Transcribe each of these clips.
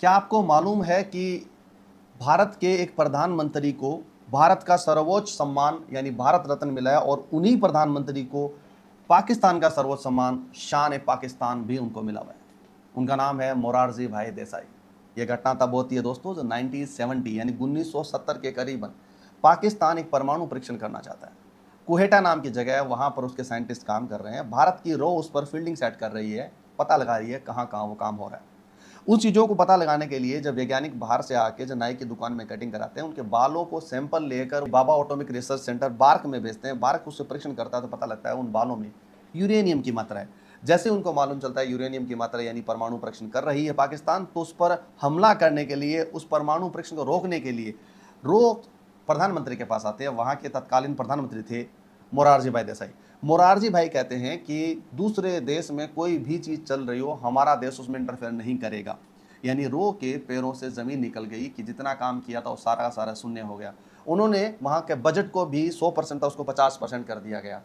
क्या आपको मालूम है कि भारत के एक प्रधानमंत्री को भारत का सर्वोच्च सम्मान यानी भारत रत्न मिला है और उन्हीं प्रधानमंत्री को पाकिस्तान का सर्वोच्च सम्मान शान ए पाकिस्तान भी उनको मिला हुआ है। उनका नाम है मोरारजी भाई देसाई। ये घटना तब होती है दोस्तों जब 1970 यानी 1970 के करीबन पाकिस्तान एक परमाणु परीक्षण करना चाहता है। कुहेटा नाम की जगह है, वहां पर उसके साइंटिस्ट काम कर रहे हैं। भारत की रो उस पर फील्डिंग सेट कर रही है, पता लगा रही है कहाँ कहाँ वो काम हो रहा है। उन चीज़ों को पता लगाने के लिए जब वैज्ञानिक बाहर से आके जो नाई की दुकान में कटिंग कराते हैं, उनके बालों को सैंपल लेकर बाबा ऑटोमिक रिसर्च सेंटर बार्क में भेजते हैं। बार्क उससे परीक्षण करता है तो पता लगता है उन बालों में यूरेनियम की मात्रा है। जैसे उनको मालूम चलता है यूरेनियम की मात्रा यानी परमाणु परीक्षण कर रही है पाकिस्तान, तो उस पर हमला करने के लिए, उस परमाणु परीक्षण को रोकने के लिए रो प्रधानमंत्री के पास आते हैं। वहाँ के तत्कालीन प्रधानमंत्री थे मोरारजी भाई देसाई। मोरारजी भाई कहते हैं कि दूसरे देश में कोई भी चीज़ चल रही हो, हमारा देश उसमें इंटरफेयर नहीं करेगा। यानी रो के पैरों से ज़मीन निकल गई कि जितना काम किया था वो सारा का सारा शून्य हो गया। उन्होंने वहाँ के बजट को भी 100% था उसको 50% कर दिया गया।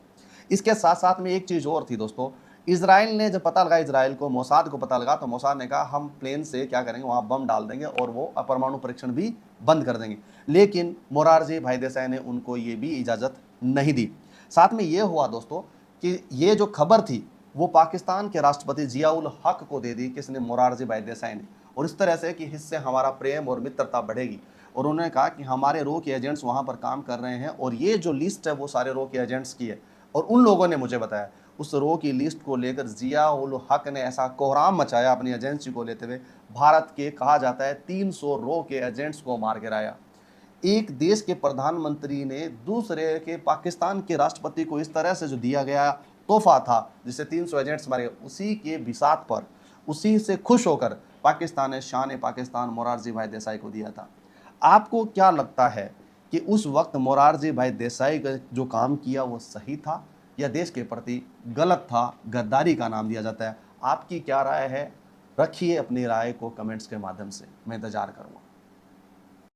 इसके साथ साथ में एक चीज़ और थी दोस्तों, इजराइल ने जब पता लगा, इजराइल को मोसाद को पता लगा, तो मोसाद ने कहा हम प्लेन से क्या करेंगे, वहाँ बम डाल देंगे और वो परमाणु परीक्षण भी बंद कर देंगे। लेकिन मोरारजी भाई देसाई ने उनको ये भी इजाज़त नहीं दी। साथ में ये हुआ दोस्तों कि ये जो खबर थी वो पाकिस्तान के राष्ट्रपति जियाउल हक को दे दी, किसने, मोरारजी भाई देसाई ने। और इस तरह से कि इससे हमारा प्रेम और मित्रता बढ़ेगी। और उन्होंने कहा कि हमारे रो के एजेंट्स वहाँ पर काम कर रहे हैं और ये जो लिस्ट है वो सारे रो के एजेंट्स की है। और उन लोगों ने मुझे बताया, उस रो की लिस्ट को लेकर जियाउल हक ने ऐसा कोहराम मचाया अपनी एजेंसी को लेते हुए, भारत के कहा जाता है 300 रो के एजेंट्स को मार गिराया। एक देश के प्रधानमंत्री ने दूसरे के, पाकिस्तान के राष्ट्रपति को इस तरह से जो दिया गया तोहफा था जिसे 300 एजेंट्स मारे, उसी के बिसात पर, उसी से खुश होकर पाकिस्तान ने शान ए पाकिस्तान मोरारजी भाई देसाई को दिया था। आपको क्या लगता है कि उस वक्त मोरारजी भाई देसाई का जो काम किया वो सही था या देश के प्रति गलत था, गद्दारी का नाम दिया जाता है? आपकी क्या राय है? रखिए अपनी राय को कमेंट्स के माध्यम से, मैं इंतजार करूँगा।